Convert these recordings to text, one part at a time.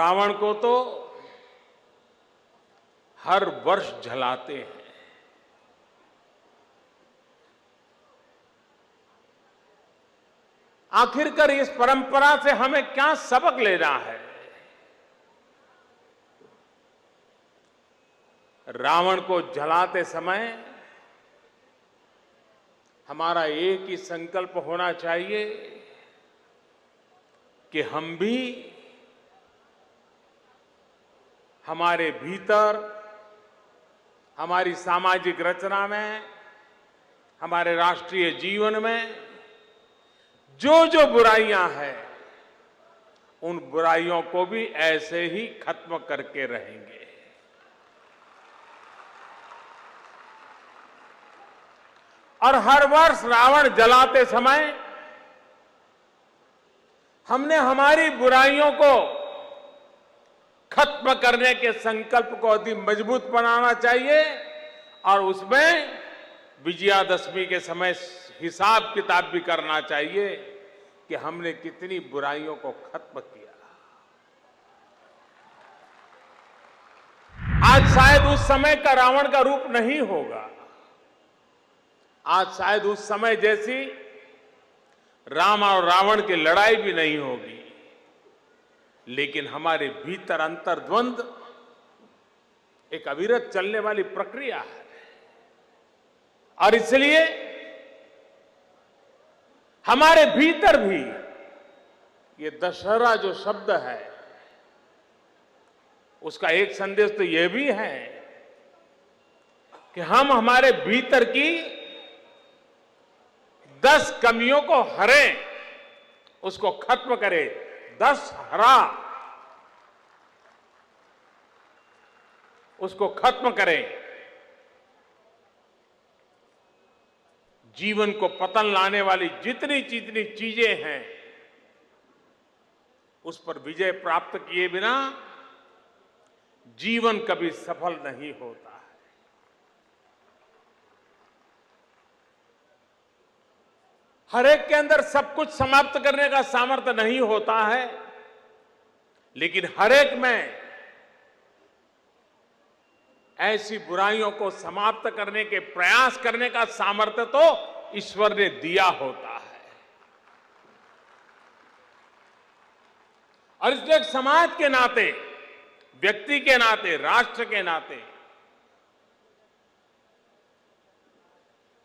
रावण को तो हर वर्ष जलाते हैं। आखिरकार इस परंपरा से हमें क्या सबक लेना है? रावण को जलाते समय हमारा एक ही संकल्प होना चाहिए कि हम भी हमारे भीतर, हमारी सामाजिक रचना में, हमारे राष्ट्रीय जीवन में जो जो बुराइयां हैं, उन बुराइयों को भी ऐसे ही खत्म करके रहेंगे। और हर वर्ष रावण जलाते समय हमने हमारी बुराइयों को खत्म करने के संकल्प को अधिक मजबूत बनाना चाहिए और उसमें विजयादशमी के समय हिसाब किताब भी करना चाहिए कि हमने कितनी बुराइयों को खत्म किया। आज शायद उस समय का रावण का रूप नहीं होगा, आज शायद उस समय जैसी राम और रावण की लड़ाई भी नहीं होगी, लेकिन हमारे भीतर अंतर्द्वंद एक अविरत चलने वाली प्रक्रिया है। और इसलिए हमारे भीतर भी ये दशहरा जो शब्द है, उसका एक संदेश तो यह भी है कि हम हमारे भीतर की 10 कमियों को हरें, उसको खत्म करें। 10 हरा, उसको खत्म करें। जीवन को पतन लाने वाली जितनी जितनी चीजें हैं, उस पर विजय प्राप्त किए बिना जीवन कभी सफल नहीं होता है। हर एक के अंदर सब कुछ समाप्त करने का सामर्थ्य नहीं होता है, लेकिन हर एक में ऐसी बुराइयों को समाप्त करने के प्रयास करने का सामर्थ्य तो ईश्वर ने दिया होता है। और इसलिए समाज के नाते, व्यक्ति के नाते, राष्ट्र के नाते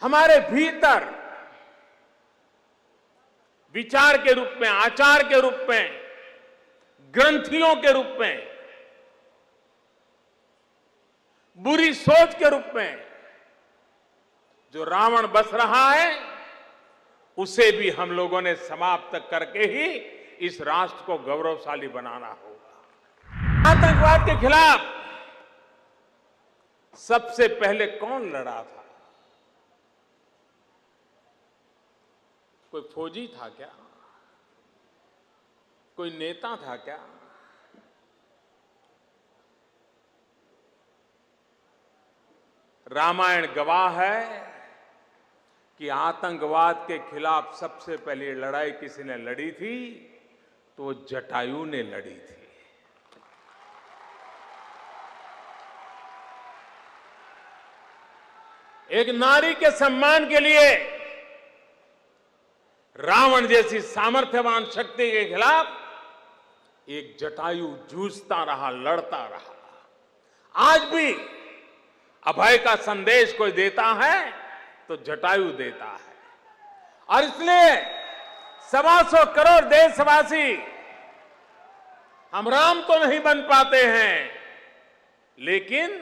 हमारे भीतर विचार के रूप में, आचार के रूप में, ग्रंथियों के रूप में, बुरी सोच के रूप में जो रावण बस रहा है, उसे भी हम लोगों ने समाप्त करके ही इस राष्ट्र को गौरवशाली बनाना होगा। आतंकवाद के खिलाफ सबसे पहले कौन लड़ा था? कोई फौजी था क्या? कोई नेता था क्या? रामायण गवाह है कि आतंकवाद के खिलाफ सबसे पहले लड़ाई किसी ने लड़ी थी तो जटायु ने लड़ी थी। एक नारी के सम्मान के लिए रावण जैसी सामर्थ्यवान शक्ति के खिलाफ एक जटायु जूझता रहा, लड़ता रहा। आज भी अभय का संदेश कोई देता है तो जटायु देता है। और इसलिए 125 करोड़ देशवासी, हम राम तो नहीं बन पाते हैं, लेकिन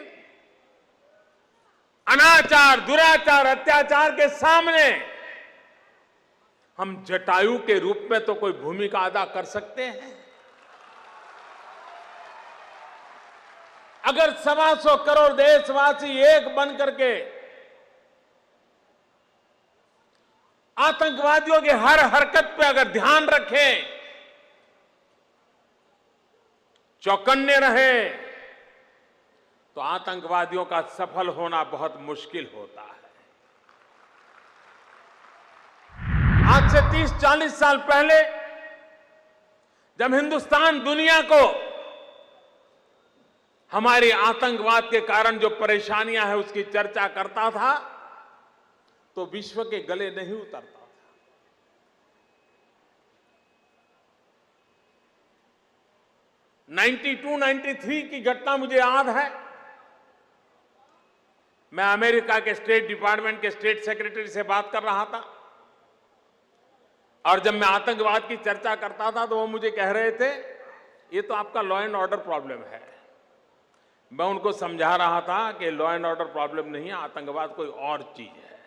अनाचार, दुराचार, अत्याचार के सामने हम जटायु के रूप में तो कोई भूमिका अदा कर सकते हैं। अगर 125 करोड़ देशवासी एक बन करके आतंकवादियों की हर हरकत पे अगर ध्यान रखें, चौकन्ने रहें, तो आतंकवादियों का सफल होना बहुत मुश्किल होता है। आज से 30-40 साल पहले जब हिंदुस्तान दुनिया को हमारी आतंकवाद के कारण जो परेशानियां हैं उसकी चर्चा करता था तो विश्व के गले नहीं उतरता था। 92-93 की घटना मुझे याद है। मैं अमेरिका के स्टेट डिपार्टमेंट के स्टेट सेक्रेटरी से बात कर रहा था और जब मैं आतंकवाद की चर्चा करता था तो वो मुझे कह रहे थे ये तो आपका लॉ एंड ऑर्डर प्रॉब्लम है। मैं उनको समझा रहा था कि लॉ एंड ऑर्डर प्रॉब्लम नहीं है, आतंकवाद कोई और चीज है।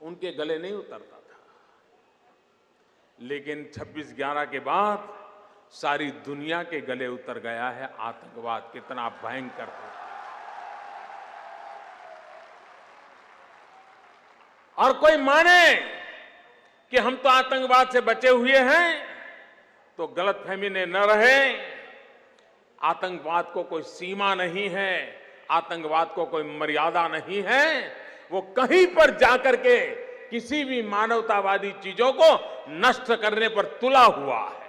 उनके गले नहीं उतरता था। लेकिन 26/11 के बाद सारी दुनिया के गले उतर गया है आतंकवाद कितना भयंकर है। और कोई माने कि हम तो आतंकवाद से बचे हुए हैं तो गलतफहमी ने न रहे। आतंकवाद को कोई सीमा नहीं है, आतंकवाद को कोई मर्यादा नहीं है। वो कहीं पर जाकर के किसी भी मानवतावादी चीजों को नष्ट करने पर तुला हुआ है।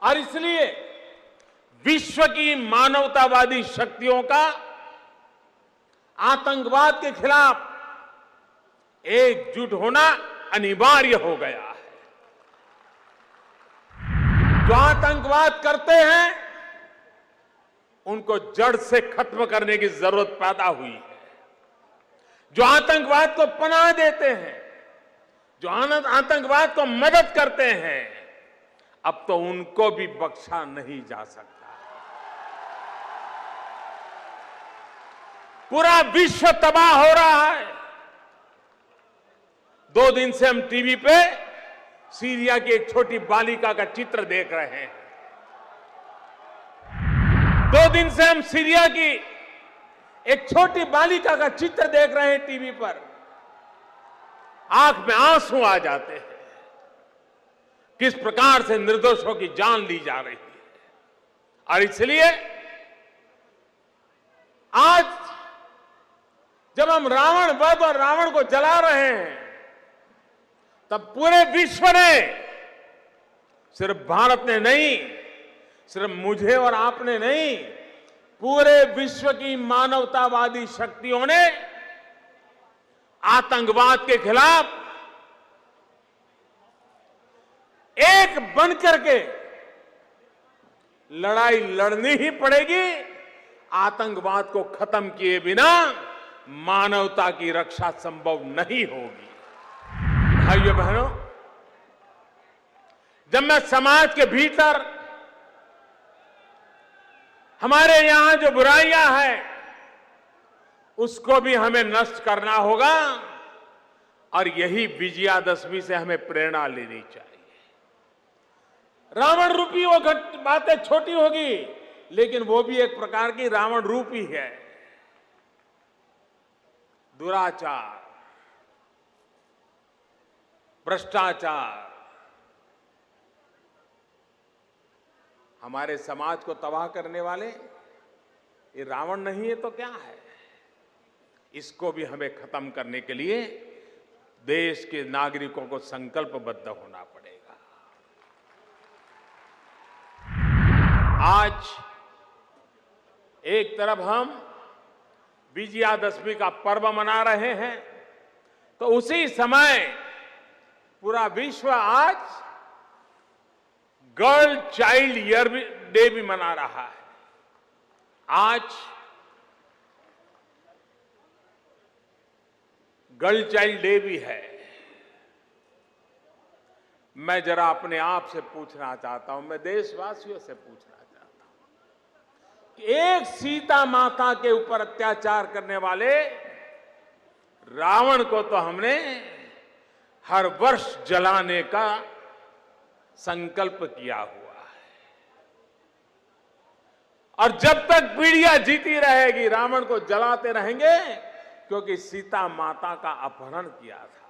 और इसलिए विश्व की मानवतावादी शक्तियों का आतंकवाद के खिलाफ एकजुट होना अनिवार्य हो गया है। जो आतंकवाद करते हैं उनको जड़ से खत्म करने की जरूरत पैदा हुई है। जो आतंकवाद को पनाह देते हैं, जो आतंकवाद को मदद करते हैं, अब तो उनको भी बख्शा नहीं जा सकता। पूरा विश्व तबाह हो रहा है। 2 दिन से हम टीवी पे सीरिया की एक छोटी बालिका का चित्र देख रहे हैं। 2 दिन से हम सीरिया की एक छोटी बालिका का चित्र देख रहे हैं टीवी पर। आंख में आंसू आ जाते हैं। किस प्रकार से निर्दोषों की जान ली जा रही है। और इसलिए आज जब हम रावण वध और रावण को जला रहे हैं तब पूरे विश्व ने, सिर्फ भारत ने नहीं, सिर्फ मुझे और आपने नहीं, पूरे विश्व की मानवतावादी शक्तियों ने आतंकवाद के खिलाफ एक बनकर के लड़ाई लड़नी ही पड़ेगी। आतंकवाद को खत्म किए बिना मानवता की रक्षा संभव नहीं होगी। भाइयों बहनों, जब मैं समाज के भीतर हमारे यहां जो बुराइयां हैं उसको भी हमें नष्ट करना होगा और यही विजयादशमी से हमें प्रेरणा लेनी चाहिए। रावण रूपी वो बातें छोटी होगी लेकिन वो भी एक प्रकार की रावण रूप ही है। दुराचार, भ्रष्टाचार हमारे समाज को तबाह करने वाले ये रावण नहीं है तो क्या है। इसको भी हमें खत्म करने के लिए देश के नागरिकों को संकल्पबद्ध होना पड़ेगा। आज एक तरफ हम विजयादशमी का पर्व मना रहे हैं तो उसी समय पूरा विश्व आज गर्ल चाइल्ड ईयर डे भी मना रहा है। आज गर्ल चाइल्ड डे भी है। मैं जरा अपने आप से पूछना चाहता हूं, मैं देशवासियों से पूछना चाहता हूं कि एक सीता माता के ऊपर अत्याचार करने वाले रावण को तो हमने हर वर्ष जलाने का संकल्प किया हुआ है और जब तक पीढ़ियां जीती रहेगी रावण को जलाते रहेंगे क्योंकि सीता माता का अपहरण किया था।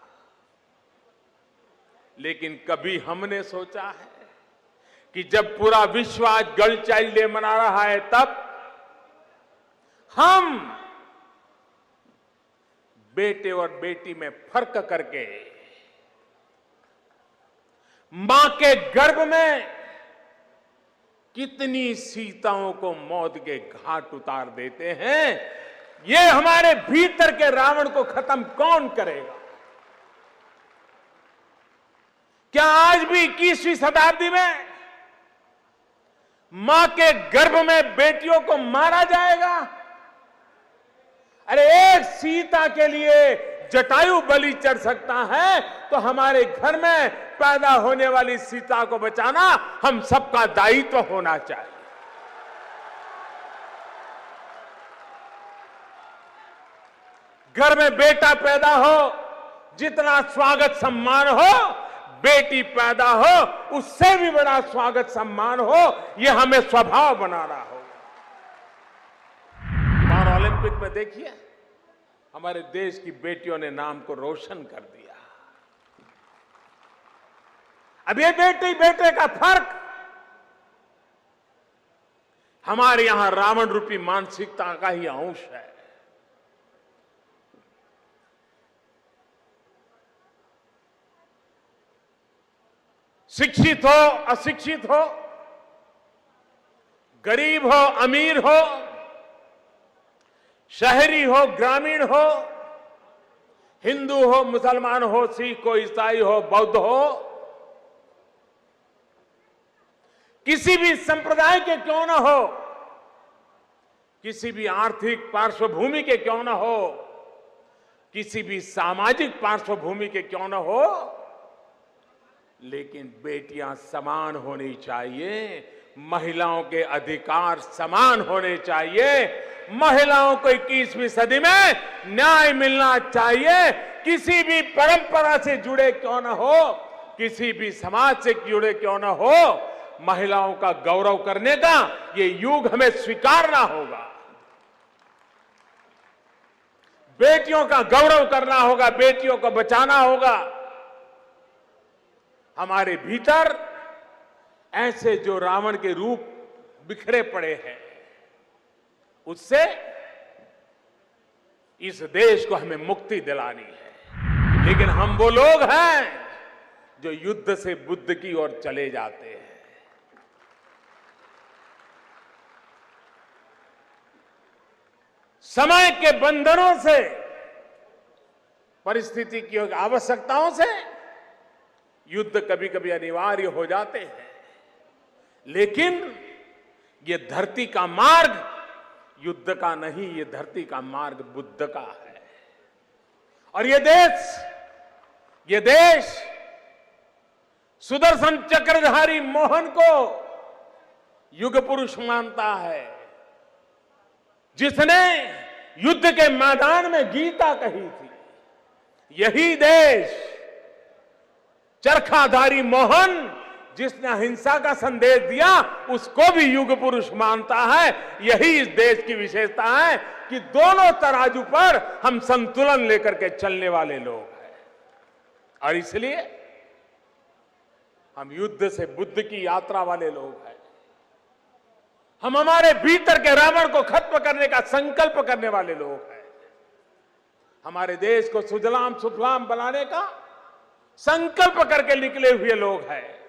लेकिन कभी हमने सोचा है कि जब पूरा विश्व आज गर्ल चाइल्ड डे मना रहा है तब हम बेटे और बेटी में फर्क करके मां के गर्भ में कितनी सीताओं को मौत के घाट उतार देते हैं। ये हमारे भीतर के रावण को खत्म कौन करेगा? क्या आज भी 21वीं शताब्दी में मां के गर्भ में बेटियों को मारा जाएगा? अरे एक सीता के लिए जटायु बलि चढ़ सकता है, तो हमारे घर में पैदा होने वाली सीता को बचाना हम सबका दायित्व होना चाहिए। घर में बेटा पैदा हो, जितना स्वागत सम्मान हो, बेटी पैदा हो उससे भी बड़ा स्वागत सम्मान हो, यह हमें स्वभाव बनाना होगा। पारा ओलंपिक में देखिए, हमारे देश की बेटियों ने नाम को रोशन कर दिया। अब ये बेटी बेटे का फर्क हमारे यहां रावण रूपी मानसिकता का ही अंश है। शिक्षित हो अशिक्षित हो, गरीब हो अमीर हो, शहरी हो ग्रामीण हो, हिंदू हो मुसलमान हो, सिख हो ईसाई हो बौद्ध हो, किसी भी संप्रदाय के क्यों ना हो, किसी भी आर्थिक पार्श्वभूमि के क्यों ना हो, किसी भी सामाजिक पार्श्वभूमि के क्यों ना हो, लेकिन बेटियां समान होनी चाहिए, महिलाओं के अधिकार समान होने चाहिए, महिलाओं को 21वीं सदी में न्याय मिलना चाहिए। किसी भी परंपरा से जुड़े क्यों ना हो, किसी भी समाज से जुड़े क्यों ना हो, महिलाओं का गौरव करने का ये युग हमें स्वीकारना होगा। बेटियों का गौरव करना होगा, बेटियों को बचाना होगा। हमारे भीतर ऐसे जो रावण के रूप बिखरे पड़े हैं, उससे इस देश को हमें मुक्ति दिलानी है। लेकिन हम वो लोग हैं जो युद्ध से बुद्ध की ओर चले जाते हैं। समय के बंधनों से, परिस्थिति की आवश्यकताओं से युद्ध कभी कभी अनिवार्य हो जाते हैं, लेकिन ये धरती का मार्ग युद्ध का नहीं, ये धरती का मार्ग बुद्ध का है। और ये देश सुदर्शन चक्रधारी मोहन को युग पुरुष मानता है, जिसने युद्ध के मैदान में गीता कही थी। यही देश चरखाधारी मोहन, जिसने अहिंसा का संदेश दिया, उसको भी युग पुरुष मानता है। यही इस देश की विशेषता है कि दोनों तराजू पर हम संतुलन लेकर के चलने वाले लोग हैं। और इसलिए हम युद्ध से बुद्ध की यात्रा वाले लोग हैं। हम हमारे भीतर के रावण को खत्म करने का संकल्प करने वाले लोग हैं। हमारे देश को सुजलाम सुफलाम बनाने का संकल्प करके निकले हुए लोग हैं।